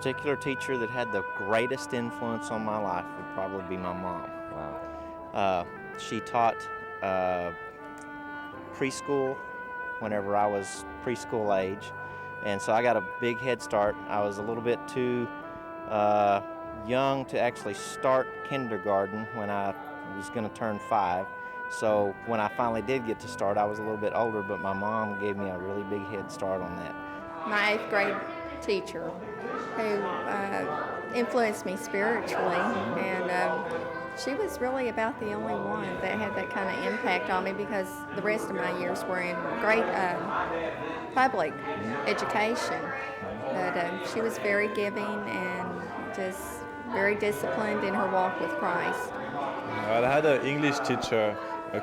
particular teacher that had the greatest influence on my life would probably be my mom. Wow. She taught preschool whenever I was preschool age, and so I got a big head start. I was a little bit too young to actually start kindergarten when I was going to turn 5. So when I finally did get to start, I was a little bit older, but my mom gave me a really big head start on that. My 8th grade teacher who influenced me spiritually, and she was really about the only one that had that kind of impact on me, because the rest of my years were in great public education. But she was very giving and just very disciplined in her walk with Christ. I had an English teacher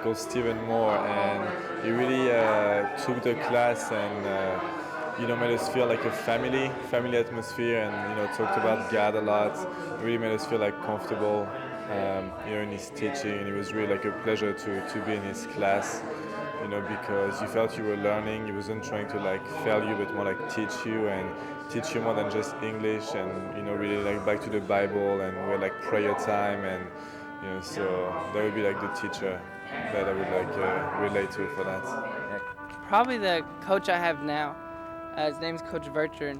called Stephen Moore, and he really took the class and made us feel like a family atmosphere, and talked about God a lot. It really made us feel like comfortable, in his teaching, and it was really like a pleasure to be in his class, because you felt you were learning. He wasn't trying to like fail you, but more like teach you more than just English, and really like back to the Bible, and we had like prayer time, and so that would be like the teacher that I would like relate to for that. Probably the coach I have now. His name's Coach Vercher,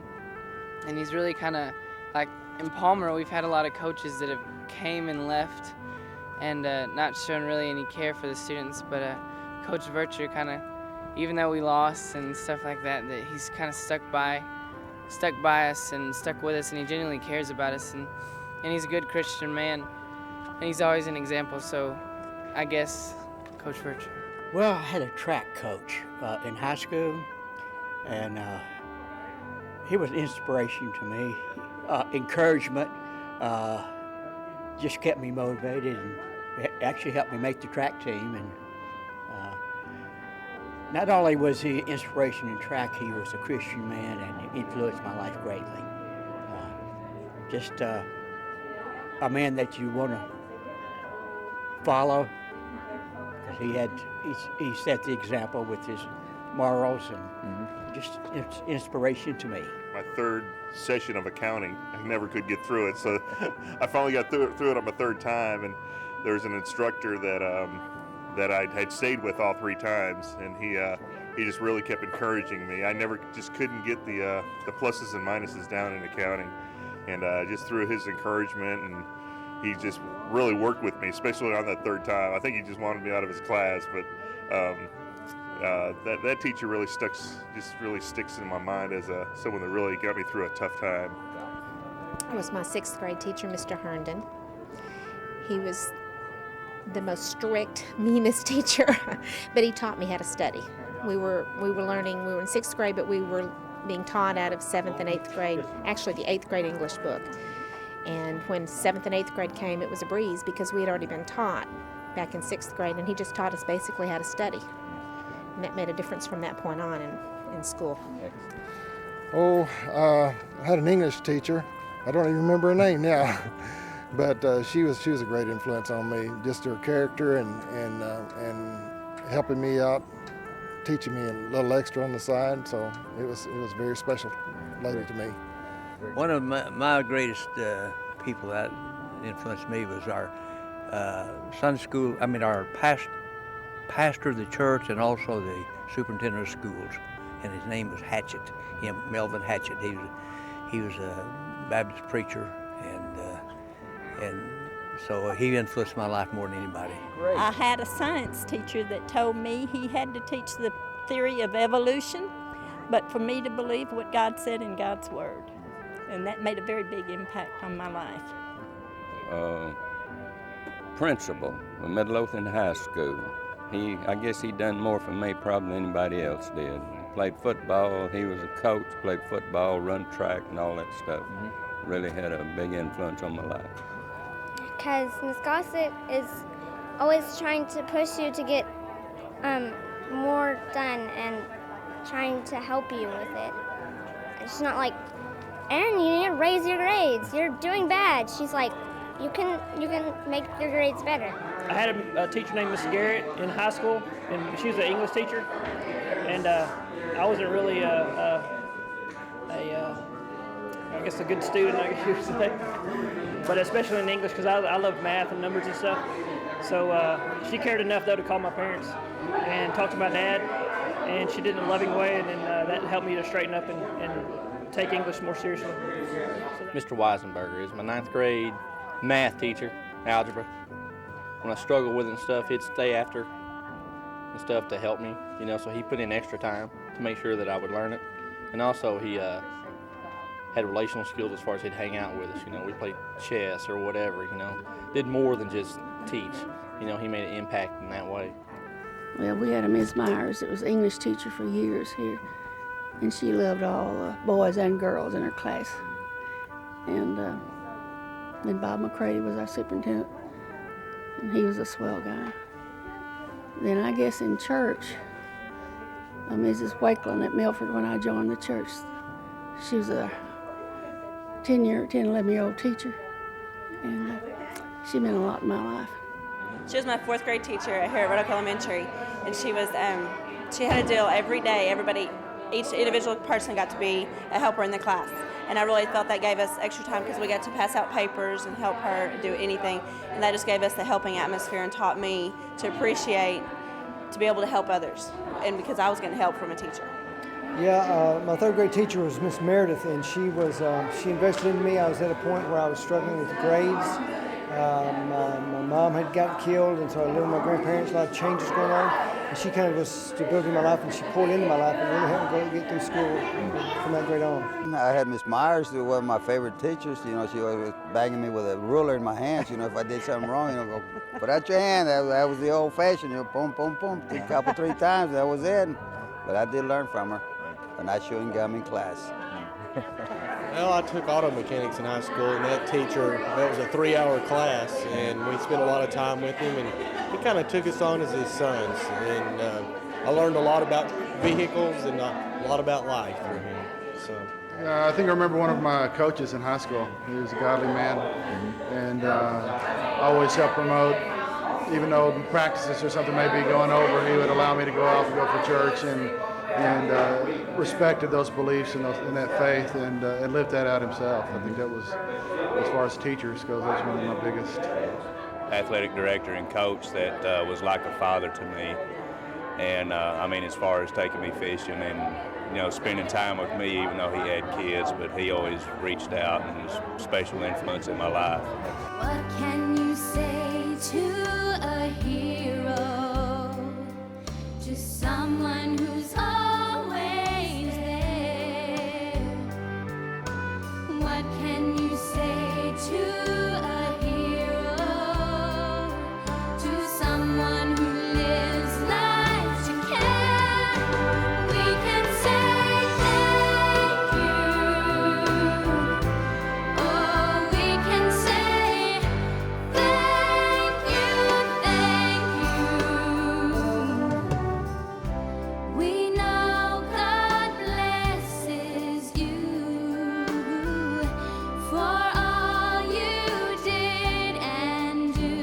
and he's really kind of like, in Palmer we've had a lot of coaches that have came and left and not shown really any care for the students, but Coach Vercher kind of, even though we lost and stuff like that he's kind of stuck by us and stuck with us, and he genuinely cares about us, and he's a good Christian man, and he's always an example, so I guess Coach Vercher. Well, I had a track coach in high school, and he was an inspiration to me. Encouragement just kept me motivated, and actually helped me make the track team. And not only was he inspiration in track, he was a Christian man and influenced my life greatly. Just a man that you want to follow, because he set the example with his morals, and just inspiration to me. My third session of accounting, I never could get through it, so I finally got through it on my third time, and there was an instructor that I had stayed with all 3 times, and he just really kept encouraging me. I never just couldn't get the pluses and minuses down in accounting, and just through his encouragement, and he just really worked with me, especially on that third time. I think he just wanted me out of his class, but that teacher really sticks in my mind as someone that really got me through a tough time. It was my 6th grade teacher, Mr. Herndon. He was the most strict, meanest teacher, but he taught me how to study. We were learning. We were in 6th grade, but we were being taught out of 7th and 8th grade, actually the 8th grade English book. And when 7th and 8th grade came, it was a breeze, because we had already been taught back in 6th grade, and he just taught us basically how to study. And that made a difference from that point on in school. I had an English teacher. I don't even remember her name now, but she was a great influence on me. Just her character and helping me out, teaching me a little extra on the side. So it was a very special lady to me. One of my greatest people that influenced me was our Sunday school. Our pastor of the church, and also the superintendent of schools, and his name was Hatchett. Melvin Hatchett. He was a Baptist preacher, and so he influenced my life more than anybody. I had a science teacher that told me he had to teach the theory of evolution, but for me to believe what God said in God's Word. And that made a very big impact on my life. Principal of Midlothian High School. I guess he done more for me probably than anybody else did. Played football, he was a coach, played football, run track and all that stuff. Really had a big influence on my life. Because Ms. Gossett is always trying to push you to get more done and trying to help you with it. It's not like, Aaron, you need to raise your grades. You're doing bad. She's like, you can make your grades better. I had a teacher named Miss Garrett in high school, and she was an English teacher. And I wasn't really a I guess, a good student, I guess you would say. But especially in English, because I love math and numbers and stuff. So she cared enough, though, to call my parents and talk to my dad. And she did it in a loving way, and then that helped me to straighten up and take English more seriously. Mr. Weisenberger is my 9th grade math teacher, algebra. When I struggled with it and stuff, he'd stay after and stuff to help me, you know, so he put in extra time to make sure that I would learn it. And also he had relational skills as far as he'd hang out with us, you know, we played chess or whatever, you know, did more than just teach. You know, he made an impact in that way. Well, we had a Miss Myers that was English teacher for years here, and she loved all boys and girls in her class. And then Bob McCready was our superintendent, and he was a swell guy. Then I guess in church, Mrs. Wakeland at Milford, when I joined the church, she was a 11-year-old teacher, and she meant a lot in my life. She was my 4th grade teacher here at Red Oak Elementary, and she was she had a deal every day. Each individual person got to be a helper in the class, and I really felt that gave us extra time because we got to pass out papers and help her do anything, and that just gave us the helping atmosphere and taught me to appreciate, to be able to help others, and because I was getting help from a teacher. Yeah, my 3rd grade teacher was Miss Meredith, and she invested in me. I was at a point where I was struggling with grades. My mom had gotten killed, and so I lived with my grandparents, a lot of changes going on. And she kind of was stability in my life, and she poured into my life and really helped me get through school from that grade on. I had Miss Myers, who was one of my favorite teachers. You know, she always was banging me with a ruler in my hands. You know, if I did something wrong, you know, go, put out your hand. That was the old-fashioned, you know, boom, boom, boom. A couple, 3 times, that was it. But I did learn from her, and I shouldn't got me in class. Well, I took auto mechanics in high school, and that teacher, that was a 3-hour class, and we spent a lot of time with him, and he kind of took us on as his sons. And I learned a lot about vehicles and a lot about life through him. So. I think I remember one of my coaches in high school. He was a godly man, and always helped promote. Even though practices or something may be going over, he would allow me to go off and go for church, and respected those beliefs and that faith, and lived that out himself. I think that was, as far as teachers goes, that's one of my biggest. Athletic director and coach that was like a father to me, and I mean, as far as taking me fishing and, you know, spending time with me, even though he had kids, but he always reached out and was a special influence in my life. What can you say to a hero? Just someone who's always there. What can you say to a hero? To someone who lives life to care. We can say thank you. Oh, we can say thank you. We know God blesses you for all you did and do.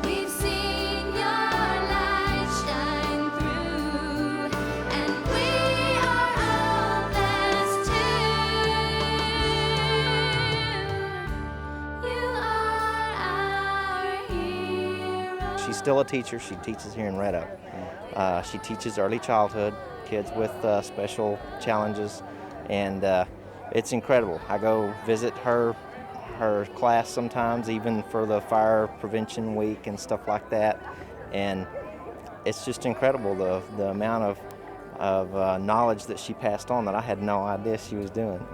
We've seen your light shine through, and we are all blessed too. You are our hero. She's still a teacher. She teaches here in Red Oak. She teaches early childhood, kids with special challenges, and it's incredible. I go visit her class sometimes, even for the fire prevention week and stuff like that, and it's just incredible the amount of knowledge that she passed on that I had no idea she was doing.